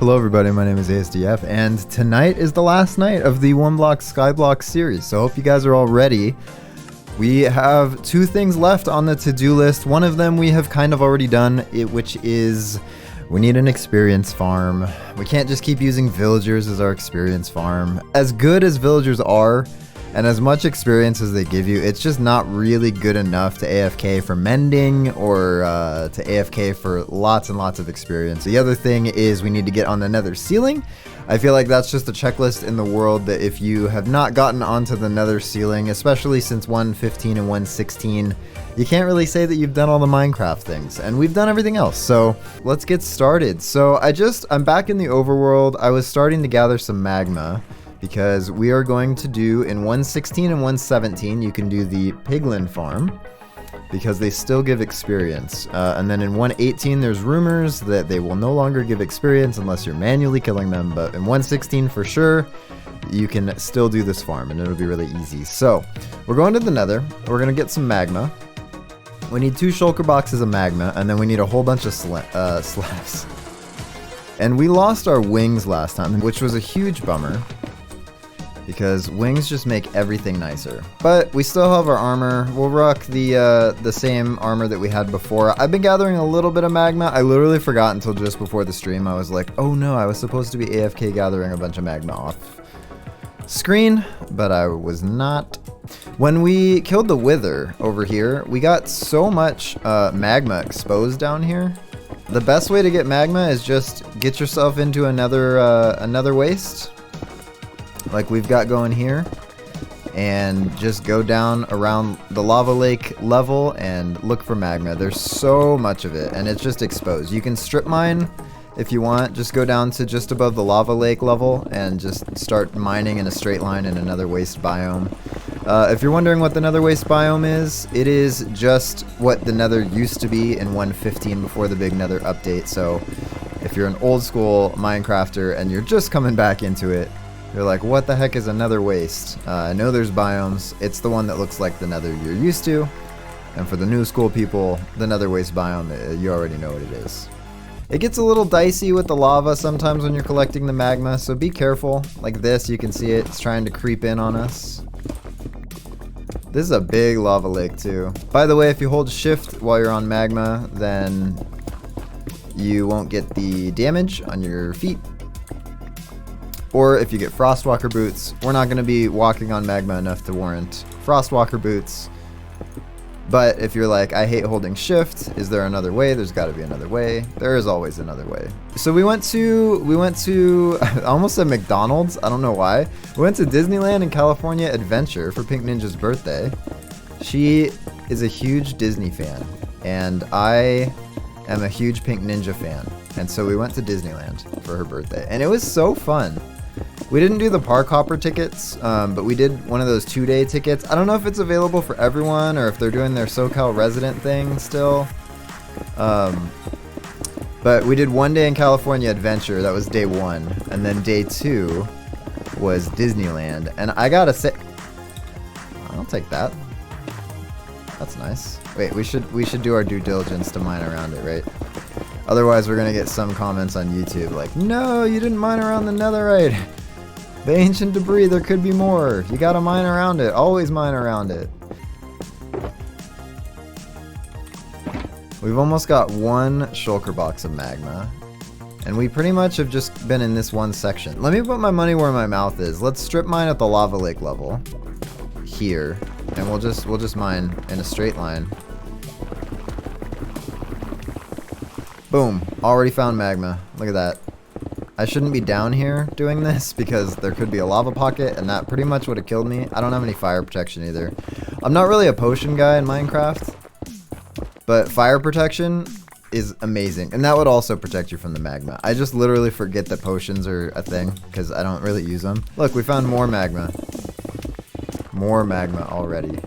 Hello everybody, my name is ASDF, and tonight is the last night of the Oneblock Skyblock series, so I hope you guys are all ready. We have two things left on the to-do list. One of them we have kind of already done, which is we need an experience farm. We can't just keep using villagers as our experience farm. As good as villagers are, and as much experience as they give you, it's just not really good enough to AFK for mending or to AFK for lots and lots of experience. The other thing is we need to get on the Nether ceiling. I feel like that's just a checklist in the world that if you have not gotten onto the Nether ceiling, especially since 1.15 and 1.16, you can't really say that you've done all the Minecraft things, and we've done everything else. So let's get started. So I'm back in the overworld. I was starting to gather some magma, because we are going to do in 1.16 and 1.17 you can do the Piglin farm because they still give experience, and then in 1.18 there's rumors that they will no longer give experience unless you're manually killing them, but in 1.16 for sure you can still do this farm and it'll be really easy. So we're going to the Nether, we're gonna get some magma. We need 2 shulker boxes of magma, and then we need a whole bunch of slabs. And we lost our wings last time, which was a huge bummer, because wings just make everything nicer. But we still have our armor. We'll rock the same armor that we had before. I've been gathering a little bit of magma. I literally forgot until just before the stream. I was like, oh no, I was supposed to be AFK gathering a bunch of magma off screen, but I was not. When we killed the wither over here, we got so much magma exposed down here. The best way to get magma is just get yourself into another waste, like we've got going here, and just go down around the lava lake level and look for magma. There's so much of it and it's just exposed. You can strip mine if you want. Just go down to just above the lava lake level and just start mining in a straight line in another waste biome. If you're wondering what the Nether waste biome is, it is just what the Nether used to be in 1.15 before the big Nether update. So if you're an old school Minecrafter and you're just coming back into it, you're like, what the heck is a Nether waste? I know there's biomes. It's the one that looks like the Nether you're used to. And for the new school people, the Nether waste biome, you already know what it is. It gets a little dicey with the lava sometimes when you're collecting the magma, so be careful. Like this, you can see it's trying to creep in on us. This is a big lava lake too. By the way, if you hold shift while you're on magma, then you won't get the damage on your feet. Or if you get Frostwalker boots. We're not going to be walking on magma enough to warrant Frostwalker boots. But if you're like, I hate holding shift, is there another way? There's got to be another way. There is always another way. So we went to I almost said McDonald's. I don't know why. We went to Disneyland and California Adventure for Pink Ninja's birthday. She is a huge Disney fan, and I am a huge Pink Ninja fan. And so we went to Disneyland for her birthday, and it was so fun. We didn't do the park hopper tickets, but we did one of those 2-day tickets. I don't know if it's available for everyone or if they're doing their SoCal resident thing still. But we did 1 day in California Adventure. That was day 1. And then day 2 was Disneyland. And I gotta say, I'll take that. That's nice. Wait, we should do our due diligence to mine around it, right? Otherwise, we're gonna get some comments on YouTube like, no, you didn't mine around the netherite. The ancient debris, there could be more. You gotta mine around it. Always mine around it. We've almost got 1 shulker box of magma, and we pretty much have just been in this one section. Let me put my money where my mouth is. Let's strip mine at the lava lake level here, and we'll just mine in a straight line. Boom, already found magma. Look at that. I shouldn't be down here doing this because there could be a lava pocket, and that pretty much would have killed me. I don't have any fire protection either. I'm not really a potion guy in Minecraft, but fire protection is amazing, and that would also protect you from the magma. I just literally forget that potions are a thing because I don't really use them. Look, we found more magma. More magma already.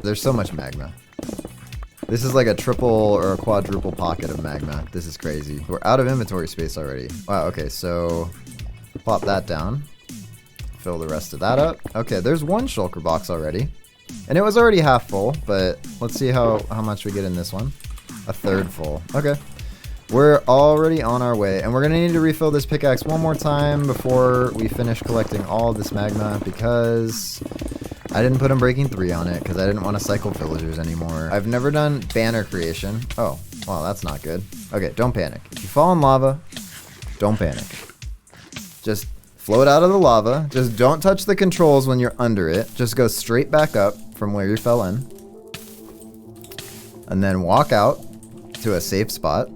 There's so much magma. This is like a triple or a quadruple pocket of magma. This is crazy. We're out of inventory space already. Wow, okay, so plop that down. Fill the rest of that up. Okay, there's 1 shulker box already. And it was already half full, but let's see how much we get in this one. A third full. Okay. We're already on our way, and we're gonna need to refill this pickaxe one more time before we finish collecting all of this magma, because I didn't put Unbreaking 3 on it, because I didn't want to cycle villagers anymore. I've never done banner creation. Oh, well, that's not good. Okay, don't panic. If you fall in lava, don't panic. Just float out of the lava. Just don't touch the controls when you're under it. Just go straight back up from where you fell in. And then walk out to a safe spot.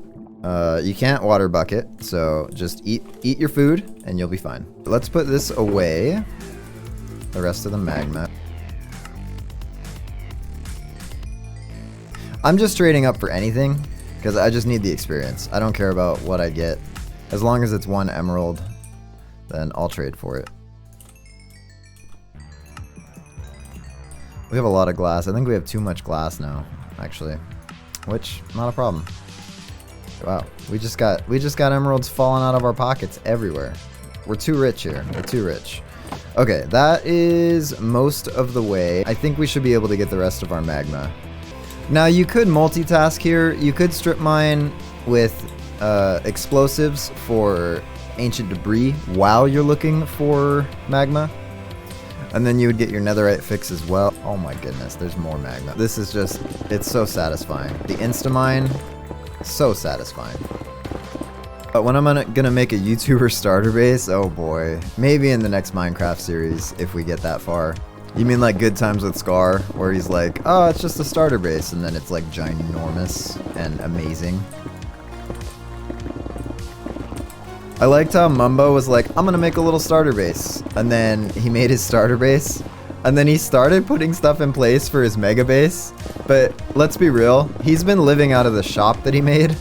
You can't water bucket, so just eat your food and you'll be fine. Let's put this away. The rest of the magma. I'm just trading up for anything because I just need the experience. I don't care about what I get. As long as it's 1 emerald, then I'll trade for it. We have a lot of glass. I think we have too much glass now, actually, which not a problem. Wow, we just got emeralds falling out of our pockets everywhere. We're too rich here. We're too rich. Okay, that is most of the way. I think we should be able to get the rest of our magma. Now, you could multitask here. You could strip mine with explosives for ancient debris while you're looking for magma. And then you would get your netherite fix as well. Oh my goodness, there's more magma. This is just, it's so satisfying. The Instamine, so satisfying. But when I'm gonna make a YouTuber starter base, oh boy. Maybe in the next Minecraft series, if we get that far. You mean like Good Times with Scar, where he's like, oh, it's just a starter base, and then it's like ginormous and amazing. I liked how Mumbo was like, I'm gonna make a little starter base. And then he made his starter base. And then he started putting stuff in place for his mega base. But let's be real, he's been living out of the shop that he made.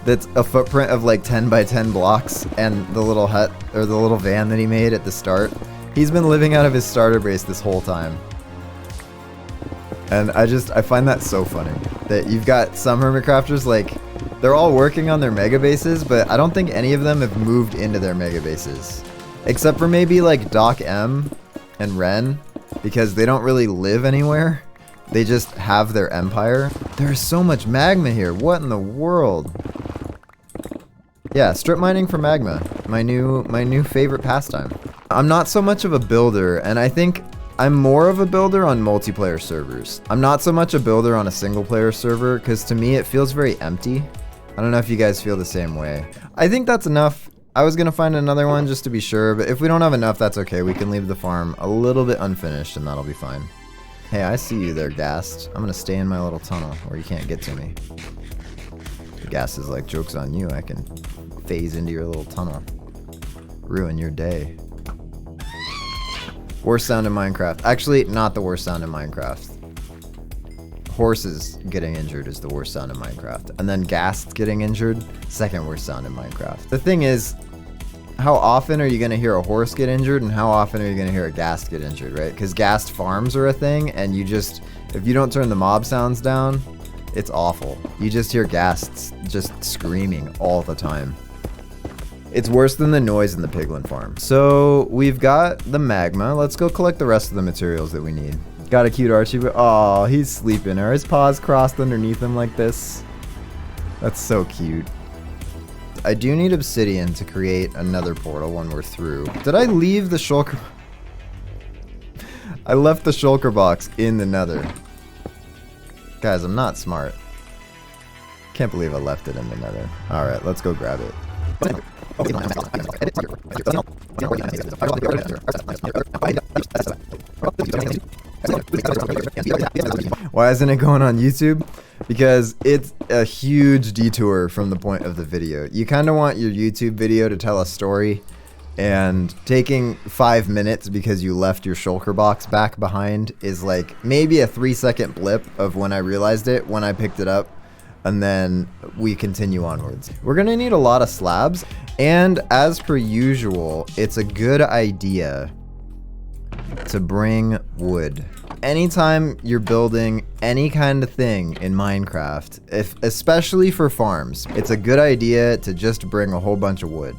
That's a footprint of like 10 by 10 blocks. And the little hut, or the little van that he made at the start. He's been living out of his starter base this whole time. And I find that so funny. That you've got some Hermitcrafters like, they're all working on their mega bases, but I don't think any of them have moved into their mega bases. Except for maybe like Doc M and Ren, because they don't really live anywhere. They just have their empire. There's so much magma here. What in the world? Yeah, strip mining for magma. My new favorite pastime. I'm not so much of a builder, and I think I'm more of a builder on multiplayer servers. I'm not so much a builder on a single player server, because to me it feels very empty. I don't know if you guys feel the same way. I think that's enough. I was gonna find another one just to be sure, but if we don't have enough, that's okay. We can leave the farm a little bit unfinished and that'll be fine. Hey, I see you there, Ghast. I'm gonna stay in my little tunnel where you can't get to me. Ghast is like, joke's on you. I can phase into your little tunnel. Ruin your day. Worst sound in Minecraft. Actually, not the worst sound in Minecraft. Horses getting injured is the worst sound in Minecraft. And then Ghast getting injured, second worst sound in Minecraft. The thing is, how often are you going to hear a horse get injured and how often are you going to hear a Ghast get injured, right? Because Ghast farms are a thing and you just, if you don't turn the mob sounds down, it's awful. You just hear Ghasts just screaming all the time. It's worse than the noise in the Piglin farm. So we've got the magma. Let's go collect the rest of the materials that we need. Got a cute Archie, but oh, he's sleeping. Are his paws crossed underneath him like this? That's so cute. I do need obsidian to create another portal when we're through. Did I leave the shulker? I left the shulker box in the nether. Guys, I'm not smart. Can't believe I left it in the nether. Alright, let's go grab it. Why isn't it going on YouTube? Because it's a huge detour from the point of the video. You kind of want your YouTube video to tell a story, and taking 5 minutes because you left your shulker box back behind is like maybe a 3-second blip of when I realized it, when I picked it up, and then we continue onwards. We're gonna need a lot of slabs, and as per usual, it's a good idea to bring wood. Anytime you're building any kind of thing in Minecraft, especially for farms, it's a good idea to just bring a whole bunch of wood.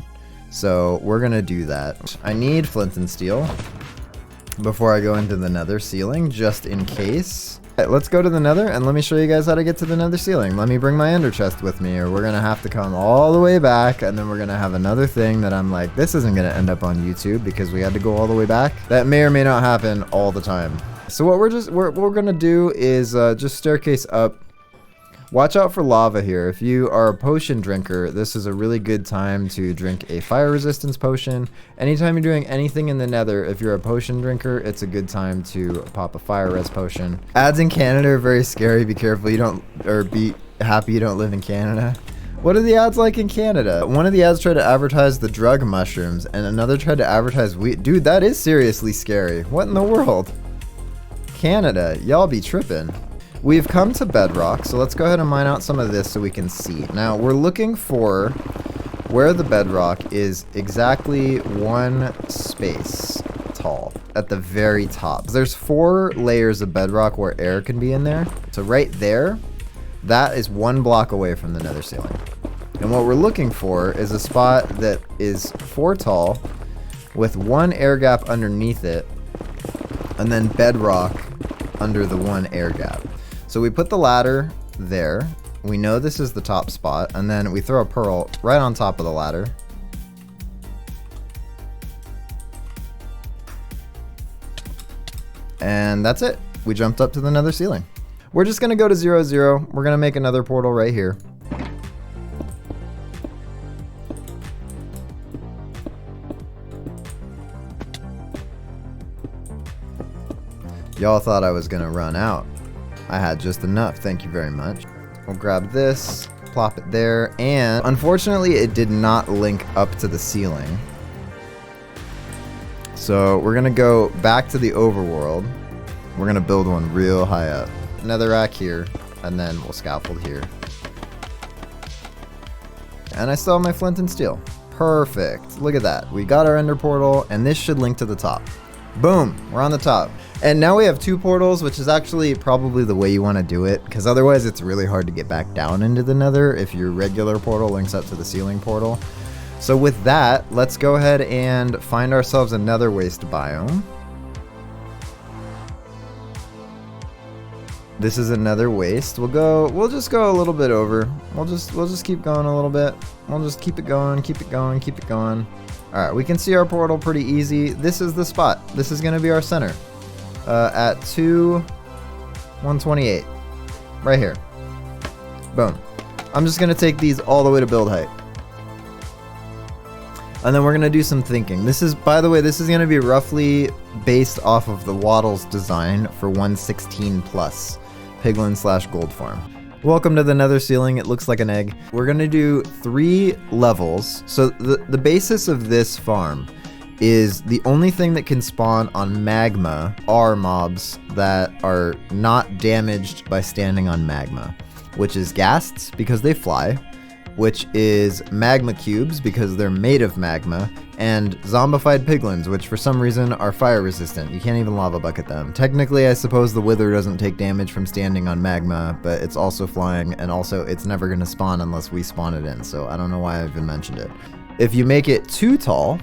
So we're gonna do that. I need flint and steel. before I go into the nether ceiling, just in case. Right, let's go to the nether and let me show you guys how to get to the nether ceiling. Let me bring my ender chest with me, or we're gonna have to come all the way back, and then we're gonna have another thing that I'm like, this isn't gonna end up on YouTube because we had to go all the way back. That may or may not happen all the time. So what we're gonna do is just staircase up. Watch out for lava here. If you are a potion drinker, this is a really good time to drink a fire resistance potion. Anytime you're doing anything in the nether, if you're a potion drinker, it's a good time to pop a fire res potion. Ads in Canada are very scary. Be careful you don't, or be happy you don't live in Canada. What are the ads like in Canada? One of the ads tried to advertise the drug mushrooms, and another tried to advertise wheat. Dude, that is seriously scary. What in the world? Canada, y'all be tripping. We've come to bedrock, so let's go ahead and mine out some of this so we can see. Now, we're looking for where the bedrock is exactly one space tall at the very top. There's 4 layers of bedrock where air can be in there. So right there, that is 1 block away from the nether ceiling. And what we're looking for is a spot that is 4 tall with 1 air gap underneath it, and then bedrock under the 1 air gap. So we put the ladder there. We know this is the top spot, and then we throw a pearl right on top of the ladder. And that's it. We jumped up to the nether ceiling. We're just gonna go to 0, 0. We're gonna make another portal right here. Y'all thought I was gonna run out. I had just enough, thank you very much. We'll grab this, plop it there, and unfortunately it did not link up to the ceiling. So we're gonna go back to the overworld. We're gonna build one real high up. Another rack here, and then we'll scaffold here. And I still have my flint and steel. Perfect, look at that. We got our ender portal, and this should link to the top. Boom, we're on the top. And now we have 2 portals, which is actually probably the way you want to do it, because otherwise it's really hard to get back down into the nether if your regular portal links up to the ceiling portal. So with that, let's go ahead and find ourselves a nether waste biome. This is another waste. We'll just go a little bit over. We'll just keep going a little bit. We'll just keep it going, keep it going, keep it going. Alright, we can see our portal pretty easy. This is the spot. This is gonna be our center. At 128. Right here. Boom. I'm just gonna take these all the way to build height. And then we're gonna do some thinking. This is, by the way, this is gonna be roughly based off of the Waddles design for 116 plus Piglin / gold farm. Welcome to the nether ceiling. It looks like an egg. We're gonna do 3 levels. So the basis of this farm is the only thing that can spawn on magma are mobs that are not damaged by standing on magma, which is ghasts because they fly, which is magma cubes because they're made of magma, and zombified piglins, which for some reason are fire resistant. You can't even lava bucket them. Technically, I suppose the wither doesn't take damage from standing on magma, but it's also flying, and also it's never going to spawn unless we spawn it in, so I don't know why I even mentioned it. If you make it too tall,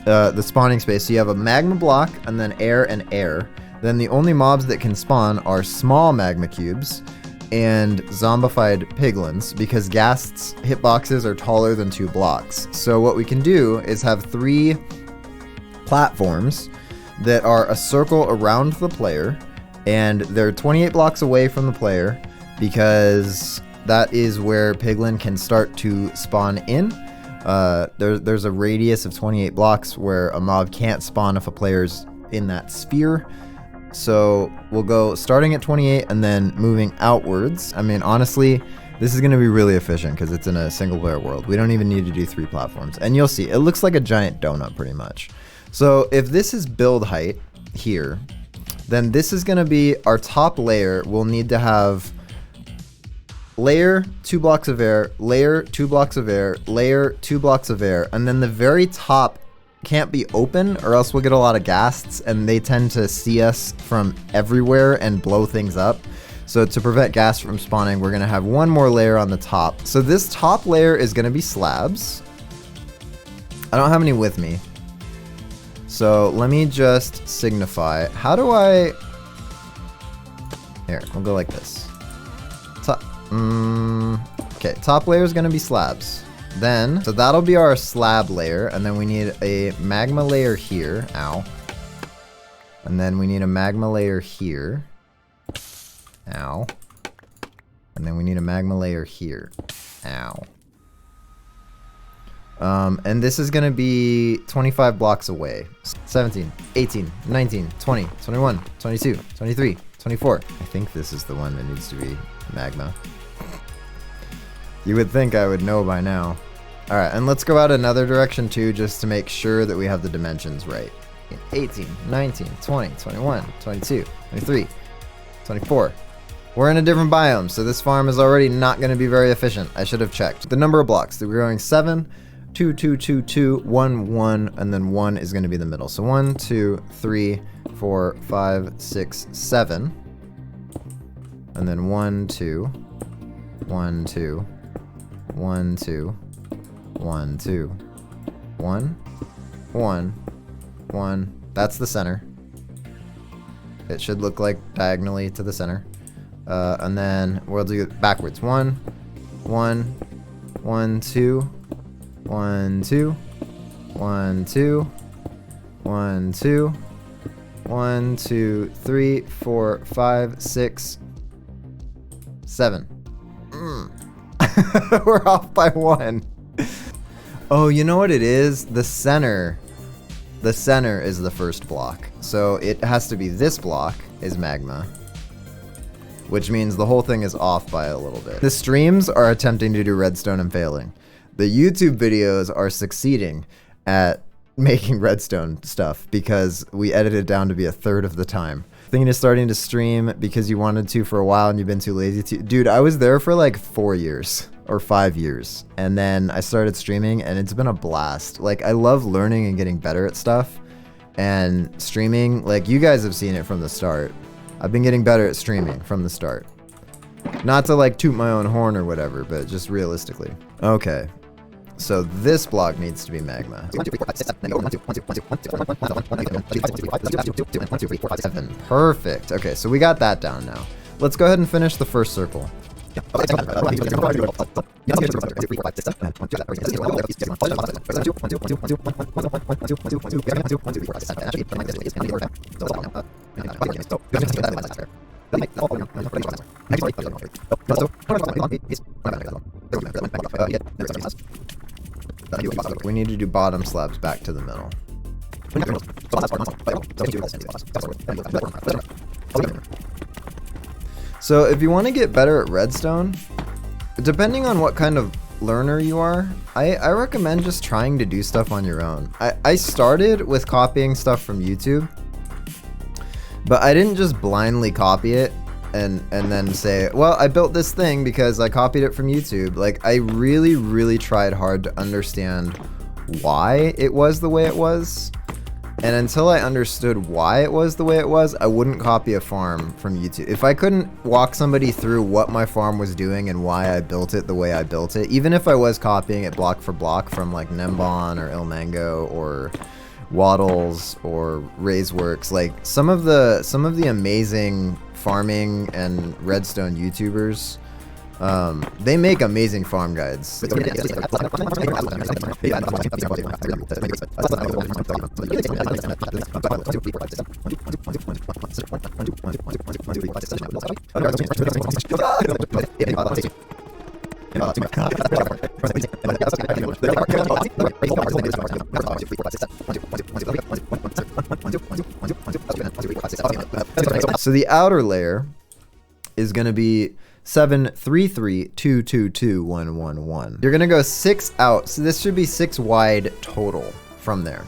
the spawning space, so you have a magma block and then air and air, then the only mobs that can spawn are small magma cubes and zombified piglins, because ghasts hitboxes are taller than 2 blocks. So what we can do is have 3 platforms that are a circle around the player, and they're 28 blocks away from the player because that is where piglin can start to spawn in. There's a radius of 28 blocks where a mob can't spawn if a player's in that sphere. So we'll go starting at 28 and then moving outwards. I mean, honestly, this is going to be really efficient because it's in a single player world. We don't even need to do 3 platforms. And you'll see, it looks like a giant donut pretty much. So if this is build height here, then this is going to be our top layer. We'll need to have layer, 2 blocks of air, layer, 2 blocks of air, layer, 2 blocks of air, and then the very top can't be open or else we'll get a lot of ghasts, and they tend to see us from everywhere and blow things up. So to prevent ghasts from spawning, we're going to have 1 more layer on the top. So this top layer is going to be slabs. I don't have any with me. So let me just signify. How do I... Here, we'll go like this. Okay, top layer is going to be slabs. Then, so that'll be our slab layer, and then we need a magma layer here. Ow. And then we need a magma layer here. Ow. And then we need a magma layer here. Ow. And this is gonna be 25 blocks away. 17, 18, 19, 20, 21, 22, 23, 24. I think this is the one that needs to be magma. You would think I would know by now. Alright, and let's go out another direction too, just to make sure that we have the dimensions right. 18, 19, 20, 21, 22, 23, 24. We're in a different biome, so this farm is already not going to be very efficient. I should have checked. The number of blocks. We're going 7, 2, 2, 2, 2, 1, 1, and then 1 is going to be the middle. So 1, 2, 3, 4, 5, 6, 7. And then 1, 2, 1, 2, 1, 2, 1, 2, 1, 1, 1. That's the center. It should look like diagonally to the center. And then we'll do it backwards. 1, 1, 1, 2, 1, 2, 1, 2, 1, 2, 1, 2, 3, 4, 5, 6, 7. We're off by 1. Oh, you know what it is? The center. The center is the first block. So it has to be this block is magma. Which means the whole thing is off by a little bit. The streams are attempting to do redstone and failing. The YouTube videos are succeeding at making redstone stuff because we edited it down to be a third of the time. Thinking of starting to stream because you wanted to for a while and you've been too lazy to. Dude, I was there for like 4 years or 5 years. And then I started streaming and it's been a blast. Like, I love learning and getting better at stuff. And streaming, like, you guys have seen it from the start. I've been getting better at streaming from the start. Not to like toot my own horn or whatever, but just realistically. Okay. So this block needs to be magma. 7. Perfect. Okay, so we got that down now. Let's go ahead and finish the first circle. We need to do bottom slabs back to the middle. So if you want to get better at redstone, depending on what kind of learner you are, I recommend just trying to do stuff on your own. I started with copying stuff from YouTube, but I didn't just blindly copy it and then say, well, I built this thing because I copied it from YouTube. Like, I really, really tried hard to understand why it was the way it was. And until I understood why it was the way it was, I wouldn't copy a farm from YouTube. If I couldn't walk somebody through what my farm was doing and why I built it the way I built it, even if I was copying it block for block from like Nembon or Ilmango or Waddles or Raiseworks, like some of the amazing farming and redstone YouTubers, they make amazing farm guides. So the outer layer is going to be 7, 3, 3, 2, 2, 2, 1, 1, 1. You're gonna go 6 out, so this should be 6 wide total from there.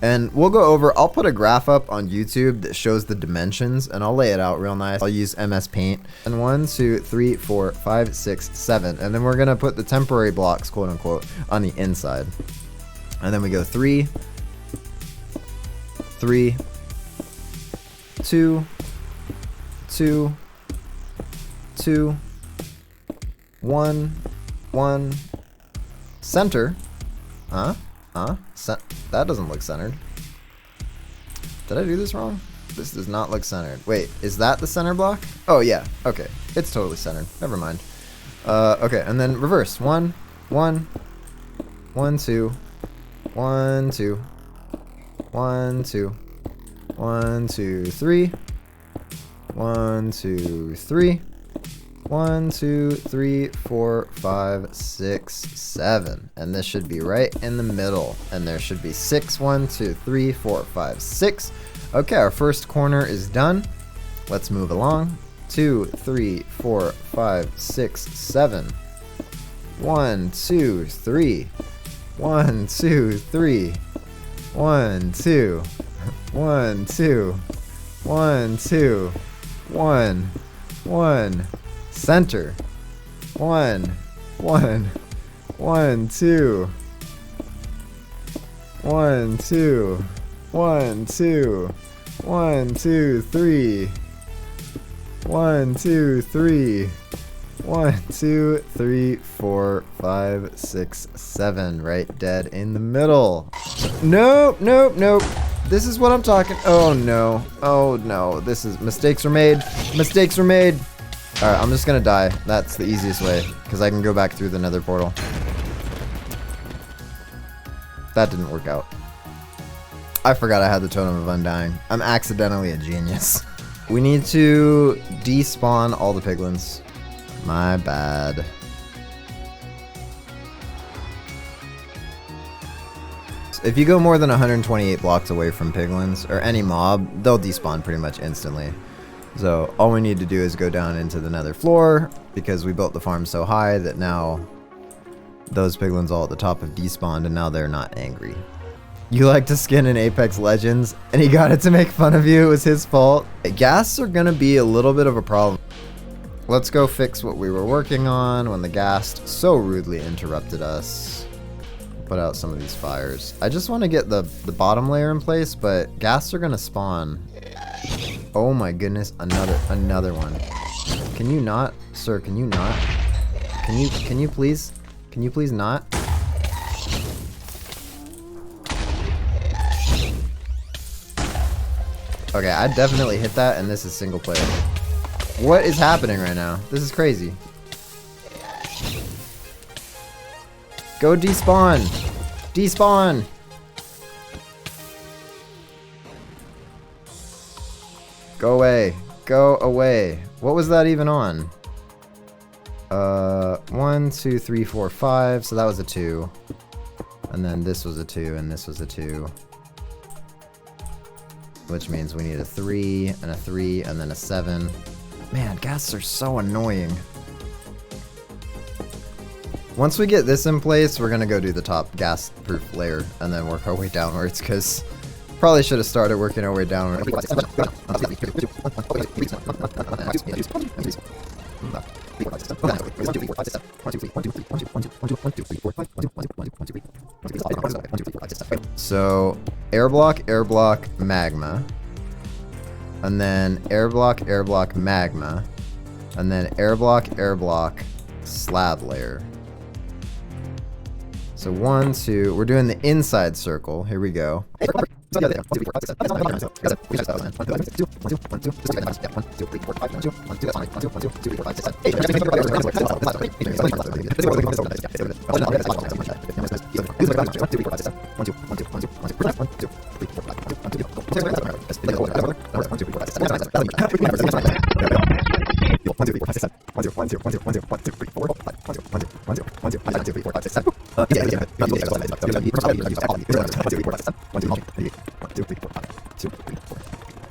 And we'll go over, I'll put a graph up on YouTube that shows the dimensions, and I'll lay it out real nice. I'll use MS Paint. And 1, 2, 3, 4, 5, 6, 7. And then we're gonna put the temporary blocks, quote unquote, on the inside. And then we go 3, 3, 2, 2, 2, 1, 1, center. That doesn't look centered. Did I do this wrong? This does not look centered. Wait, is that the center block? Oh yeah, okay. It's totally centered. Never mind. Okay, and then reverse. 1, 1, 1, 2, 1, 2, 1, 2, 1, 2, 3, 1, 2, 3, 1, 2, 3, 4, 5, 6, 7. And this should be right in the middle. And there should be 6, 1, 2, 3, 4, 5, 6. Okay, our first corner is done. Let's move along. 2, 3, 4, 5, 6, 7. 1, 2, 3. 1, 2, 3. 1, 2. 1, 2. 1, 2. 1. 1. Center. 1. 1. 1, 2. 1, 2. 1, 2. 1, 2, 3. 1, 2, 3. 1, 2, 3, 4, 5, 6, 7. Right dead in the middle. Nope, nope, nope. This is what I'm talking. Oh no. Oh no. This is mistakes were made. Mistakes were made. Alright, I'm just gonna die. That's the easiest way, because I can go back through the Nether portal. That didn't work out. I forgot I had the Totem of Undying. I'm accidentally a genius. We need to despawn all the piglins. My bad. If you go more than 128 blocks away from piglins, or any mob, they'll despawn pretty much instantly. So all we need to do is go down into the Nether floor, because we built the farm so high that now those piglins all at the top have despawned, and now they're not angry. You like to skin in Apex Legends, and he got it to make fun of you. It was his fault. Ghasts are gonna be a little bit of a problem. Let's go fix what we were working on when the ghast so rudely interrupted us. Put out some of these fires. I just want to get the bottom layer in place, but ghasts are gonna spawn. Oh my goodness, another one. Can you not, sir? Can you not? Can you please not? Okay, I definitely hit that, and this is single player. What is happening right now? This is crazy. Go despawn! Despawn! Go away. Go away. What was that even on? 1, 2, 3, 4, 5. So that was a 2. And then this was a 2, and this was a 2. Which means we need a 3, and a 3, and then a 7. Man, ghasts are so annoying. Once we get this in place, we're gonna go do the top ghast-proof layer, and then work our way downwards, because probably should have started working our way downwards. So, air block, magma. And then air block, magma. And then air block, slab layer. So 1, 2, we're doing the inside circle. Here we go.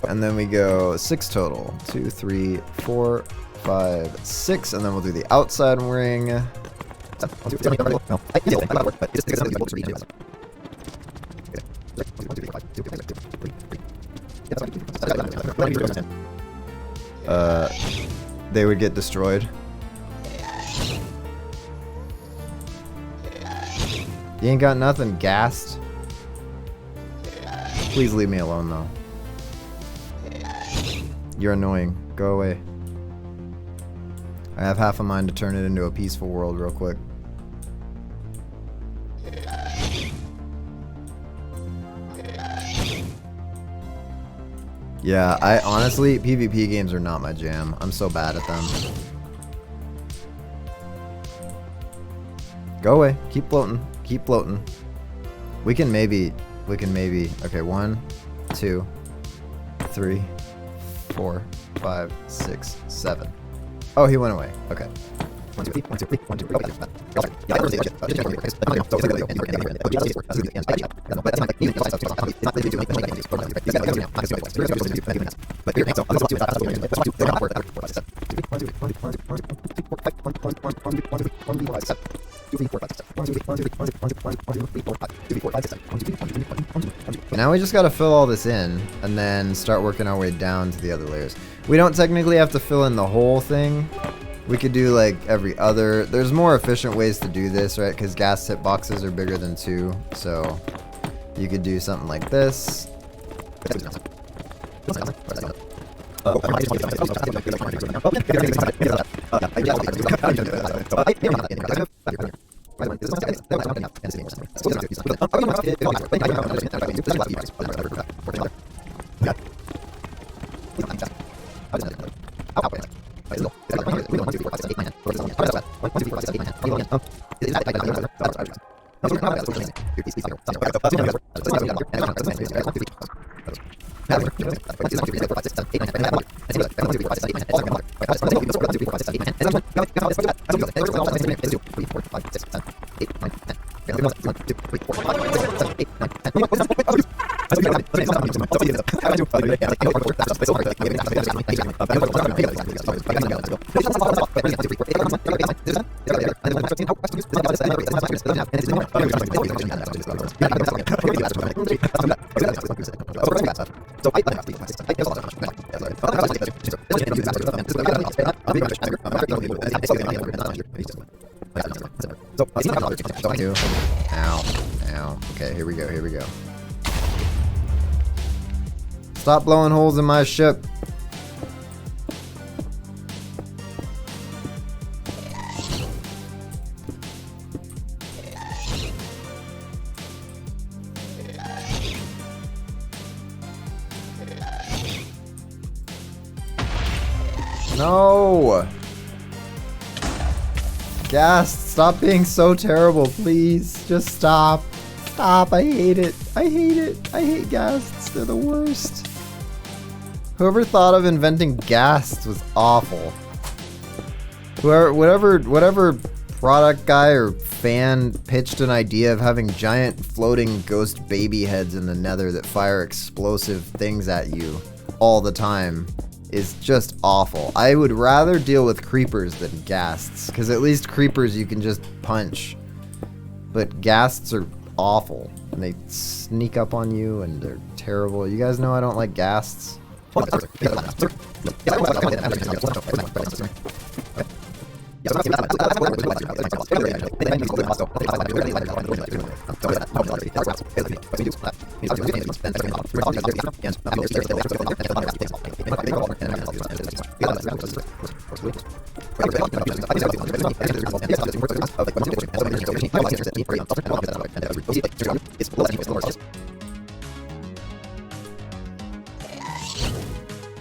And then we go 6 total. 2, 3, 4, 5, 6, and then we'll do the outside ring. They would get destroyed. You ain't got nothing, ghast. Please leave me alone, though. You're annoying. Go away. I have half a mind to turn it into a peaceful world real quick. Yeah, I honestly, PvP games are not my jam. I'm so bad at them. Go away. Keep floating. Keep floating. We can maybe, okay, 1, 2, 3, 4, 5, 6, 7. Oh, he went away. Okay. 1, 2, 3, 1, 2, 3, 1, 2, 3. Now we just gotta fill all this in and then start working our way down to the other layers. We don't technically have to fill in the whole thing. We could do like every other. There's more efficient ways to do this, right? Because gas tip boxes are bigger than 2. So you could do something like this. Ow. Ow. Okay, here we go, here we go. Stop blowing holes in my ship. No! Ghast, stop being so terrible, please. Just stop. Stop, I hate it. I hate it. I hate ghasts, they're the worst. Whoever thought of inventing ghasts was awful. Whatever product guy or fan pitched an idea of having giant floating ghost baby heads in the Nether that fire explosive things at you all the time is just awful. I would rather deal with creepers than ghasts, because at least creepers you can just punch. But ghasts are awful, and they sneak up on you, and they're terrible. You guys know I don't like ghasts.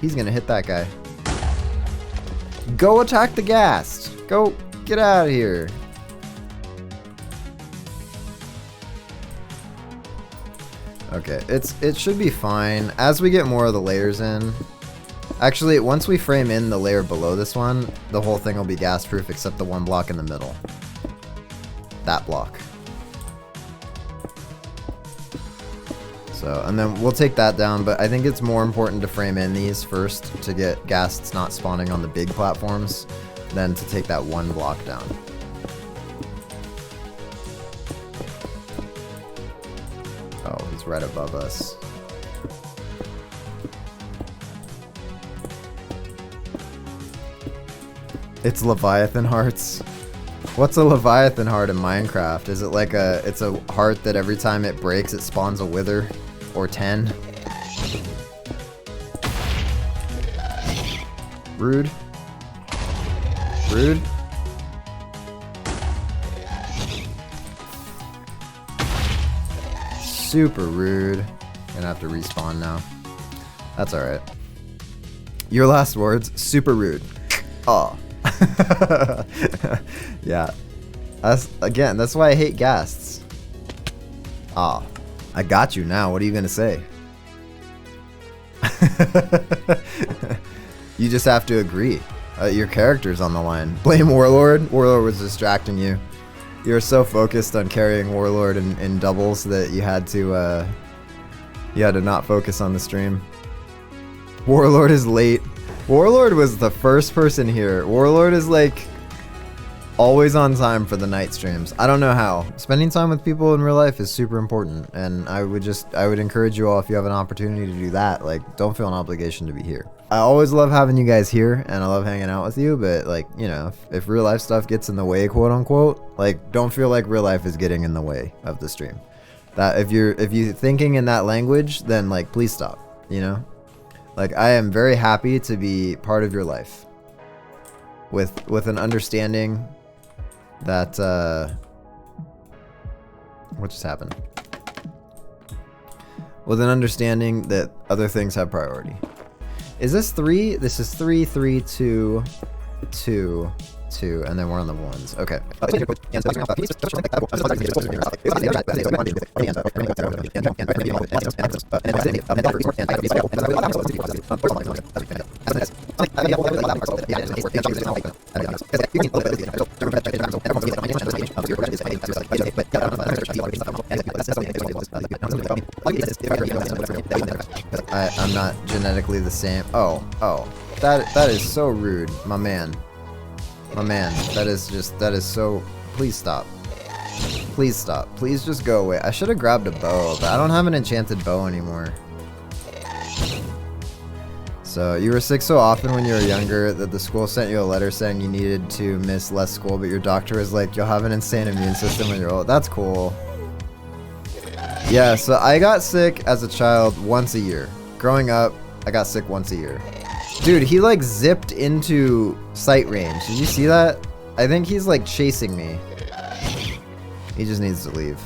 He's gonna hit that guy. Go attack the ghast. Go get out of here. Okay, it should be fine as we get more of the layers in. Actually, once we frame in the layer below this one, the whole thing will be ghast proof except the one block in the middle. That block. So, and then we'll take that down, but I think it's more important to frame in these first to get ghasts not spawning on the big platforms than to take that one block down. Oh, he's right above us. It's Leviathan hearts. What's a Leviathan heart in Minecraft? Is it like it's a heart that every time it breaks it spawns a wither? Or 10? Rude. Rude. Super rude. Gonna have to respawn now. That's alright. Your last words, super rude. Oh. Yeah. That's why I hate ghasts. Ah. I got you now. What are you gonna say? You just have to agree. Your character's on the line. Blame Warlord. Warlord was distracting you. You were so focused on carrying Warlord in doubles that you had to not focus on the stream. Warlord is late. Warlord was the first person here. Warlord is like always on time for the night streams. I don't know how. Spending time with people in real life is super important, and I would encourage you all, if you have an opportunity to do that, like, don't feel an obligation to be here. I always love having you guys here, and I love hanging out with you, but like, you know, if real life stuff gets in the way, quote unquote, like, don't feel like real life is getting in the way of the stream. That if you're thinking in that language, then like, please stop, you know? Like, I am very happy to be part of your life with an understanding that what just happened? With an understanding that other things have priority. Is this 3? This is 3, 3, 2, 2, 2, and then we're on the ones. Okay. I'm not genetically the same. Oh, that is so rude, my man. My man, that is so... Please stop. Please stop. Please just go away. I should have grabbed a bow, but I don't have an enchanted bow anymore. So, you were sick so often when you were younger that the school sent you a letter saying you needed to miss less school, but your doctor was like, you'll have an insane immune system when you're old. That's cool. Yeah, so I got sick as a child once a year. Growing up, I got sick once a year. Dude, he like zipped into sight range. Did you see that? I think he's like chasing me. He just needs to leave.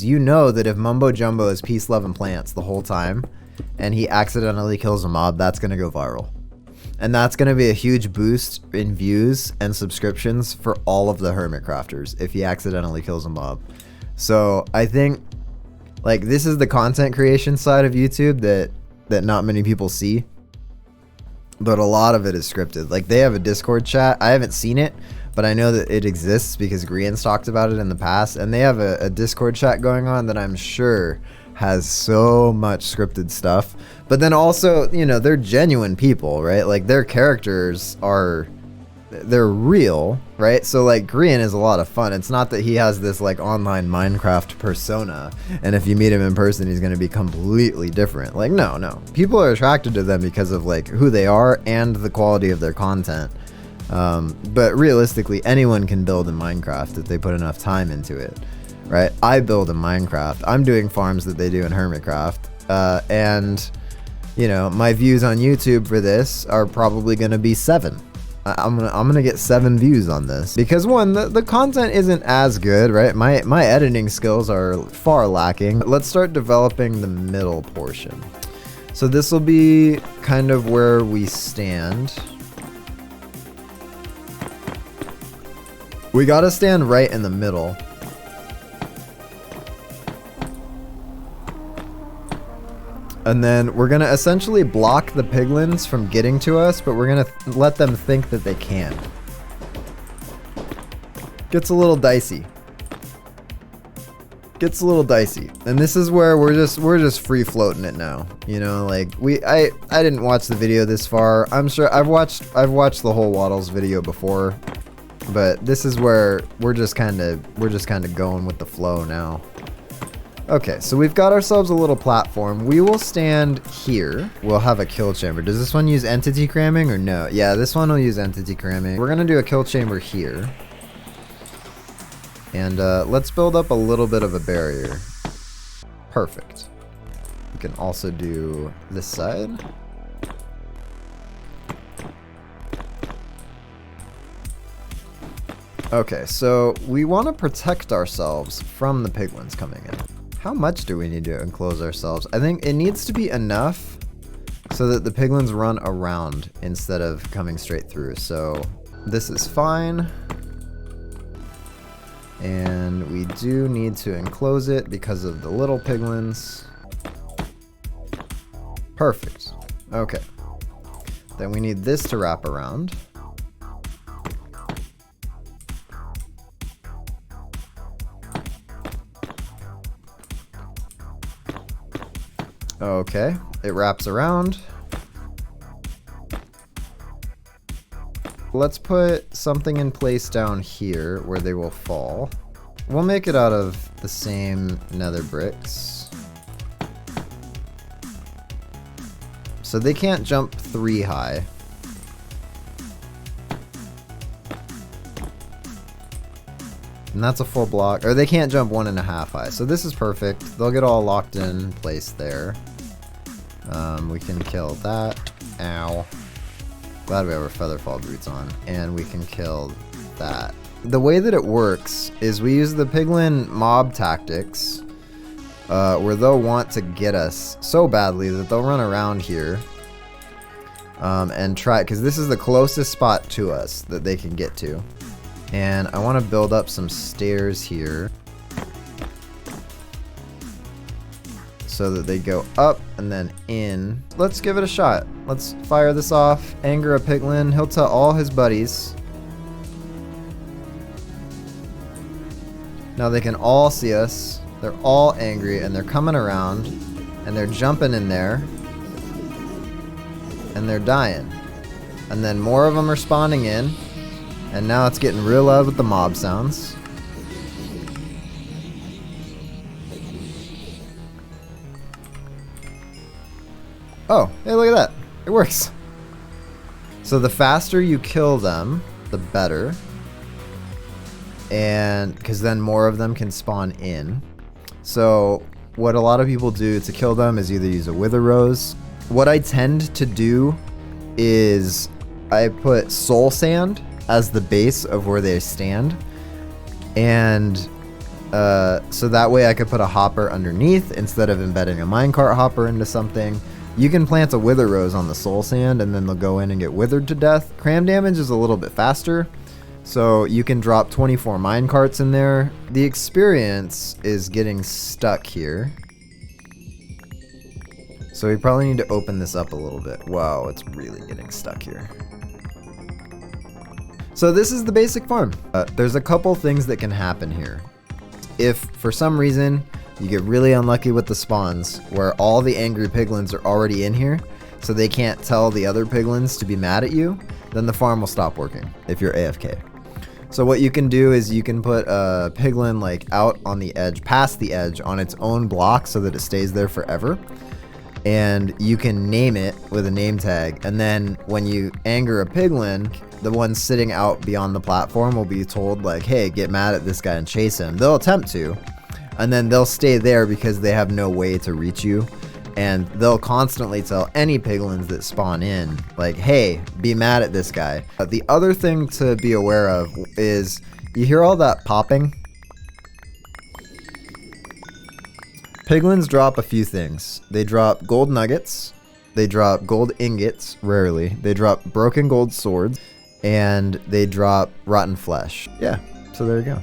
You know that if Mumbo Jumbo is peace, love, and plants the whole time, and he accidentally kills a mob, that's gonna go viral. And that's gonna be a huge boost in views and subscriptions for all of the Hermitcrafters if he accidentally kills a mob. So I think, like, this is the content creation side of YouTube that not many people see. But a lot of it is scripted. Like, they have a Discord chat. I haven't seen it, but I know that it exists because Grian's talked about it in the past. And they have a Discord chat going on that I'm sure has so much scripted stuff. But then also, you know, they're genuine people, right? Like, their characters are... they're real, right? So like Grian is a lot of fun. It's not that he has this like online Minecraft persona and if you meet him in person he's going to be completely different. Like no. People are attracted to them because of like who they are and the quality of their content. But realistically anyone can build in Minecraft if they put enough time into it, right? I build in Minecraft. I'm doing farms that they do in Hermitcraft. And you know, my views on YouTube for this are probably going to be 7. I'm gonna get 7 views on this because one, the content isn't as good, right? My editing skills are far lacking. Let's start developing the middle portion. So this will be kind of where we stand. We gotta stand right in the middle. And then we're gonna essentially block the piglins from getting to us, but we're gonna let them think that they can. Gets a little dicey. Gets a little dicey. And this is where we're just free floating it now. You know, like I didn't watch the video this far. I'm sure I've watched the whole Waddles video before, but this is where we're just kind of going with the flow now. Okay, so we've got ourselves a little platform. We will stand here. We'll have a kill chamber. Does this one use entity cramming or no? Yeah, this one will use entity cramming. We're gonna do a kill chamber here. And let's build up a little bit of a barrier. Perfect. We can also do this side. Okay, so we want to protect ourselves from the piglins coming in. How much do we need to enclose ourselves? I think it needs to be enough so that the piglins run around instead of coming straight through. So this is fine. And we do need to enclose it because of the little piglins. Perfect. Okay. Then we need this to wrap around. Okay, it wraps around. Let's put something in place down here where they will fall. We'll make it out of the same nether bricks. So they can't jump 3 high. And that's a full block, or they can't jump 1.5 high. So this is perfect. They'll get all locked in place there. We can kill that. Ow. Glad we have our featherfall boots on. And we can kill that. The way that it works is we use the piglin mob tactics, where they'll want to get us so badly that they'll run around here and try, because this is the closest spot to us that they can get to. And I want to build up some stairs here so that they go up and then in. Let's give it a shot. Let's fire this off. Anger a piglin. He'll tell all his buddies. Now they can all see us. They're all angry and they're coming around and they're jumping in there and they're dying. And then more of them are spawning in. And now it's getting real loud with the mob sounds. Oh, hey, look at that. It works. So the faster you kill them, the better. And because then more of them can spawn in. So what a lot of people do to kill them is either use a wither rose. What I tend to do is I put soul sand as the base of where they stand, and so that way I could put a hopper underneath instead of embedding a minecart hopper into something. You can plant a wither rose on the soul sand and then they'll go in and get withered to death. Cram damage is a little bit faster, so you can drop 24 minecarts in there. The experience is getting stuck here, so we probably need to open this up a little bit. Wow, it's really getting stuck here. So this is the basic farm. There's a couple things that can happen here. If for some reason you get really unlucky with the spawns where all the angry piglins are already in here, so they can't tell the other piglins to be mad at you, then the farm will stop working if you're AFK. So what you can do is you can put a piglin like out on the edge, past the edge on its own block so that it stays there forever. And you can name it with a name tag, and then when you anger a piglin, the ones sitting out beyond the platform will be told like, hey, get mad at this guy and chase him. They'll attempt to, and then they'll stay there because they have no way to reach you, and they'll constantly tell any piglins that spawn in like, hey, be mad at this guy. The other thing to be aware of is you hear all that popping. Piglins drop a few things. They drop gold nuggets, they drop gold ingots, rarely. They drop broken gold swords, and they drop rotten flesh. Yeah, so there you go.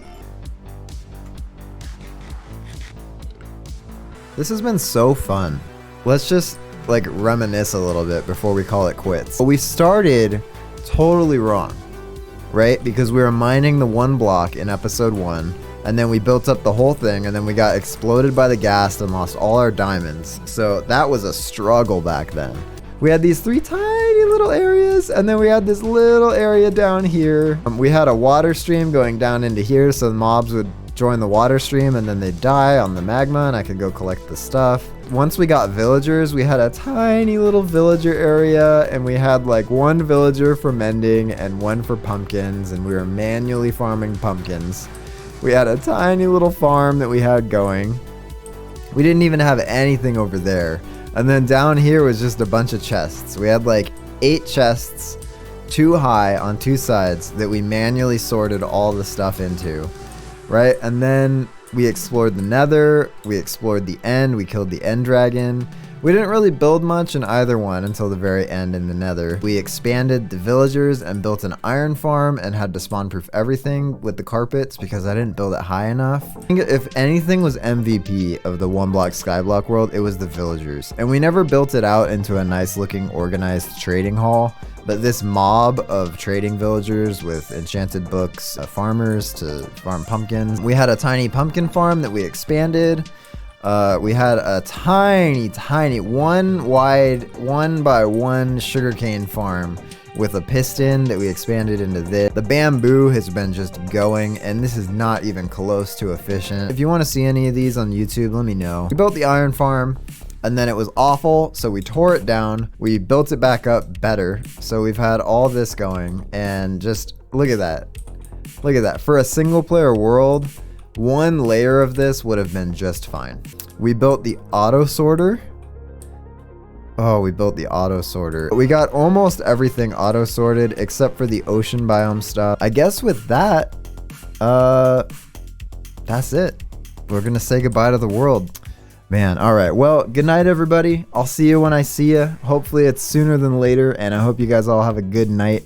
This has been so fun. Let's just like reminisce a little bit before we call it quits. We started totally wrong, right? Because we were mining the 1 block in episode 1, and then we built up the whole thing, and then we got exploded by the ghast and lost all our diamonds. So that was a struggle back then. We had these 3 tiny little areas, and then we had this little area down here. We had a water stream going down into here, so the mobs would join the water stream and then they'd die on the magma, and I could go collect the stuff. Once we got villagers, we had a tiny little villager area, and we had like 1 villager for mending and 1 for pumpkins, and we were manually farming pumpkins. We had a tiny little farm that we had going. We didn't even have anything over there. And then down here was just a bunch of chests. We had like 8 chests, 2 high on 2 sides, that we manually sorted all the stuff into, right? And then we explored the Nether, we explored the End, we killed the End Dragon. We didn't really build much in either one until the very end in the Nether. We expanded the villagers and built an iron farm and had to spawn proof everything with the carpets because I didn't build it high enough. I think if anything was MVP of the Oneblock Skyblock world, it was the villagers. And we never built it out into a nice looking organized trading hall. But this mob of trading villagers with enchanted books, farmers to farm pumpkins. We had a tiny pumpkin farm that we expanded. We had a tiny 1 wide 1 by 1 sugarcane farm with a piston that we expanded into this. The bamboo has been just going, and this is not even close to efficient. If you want to see any of these on YouTube, let me know. We built the iron farm, and then it was awful, so we tore it down. We built it back up better, so we've had all this going, and just look at that. Look at that. For a single player world, 1 layer of this would have been just fine. We built the auto sorter. Oh, we built the auto sorter. We got almost everything auto sorted except for the ocean biome stuff. I guess with that, that's it. We're gonna say goodbye to the world. Man, all right. Well, good night, everybody. I'll see you when I see you. Hopefully it's sooner than later, and I hope you guys all have a good night.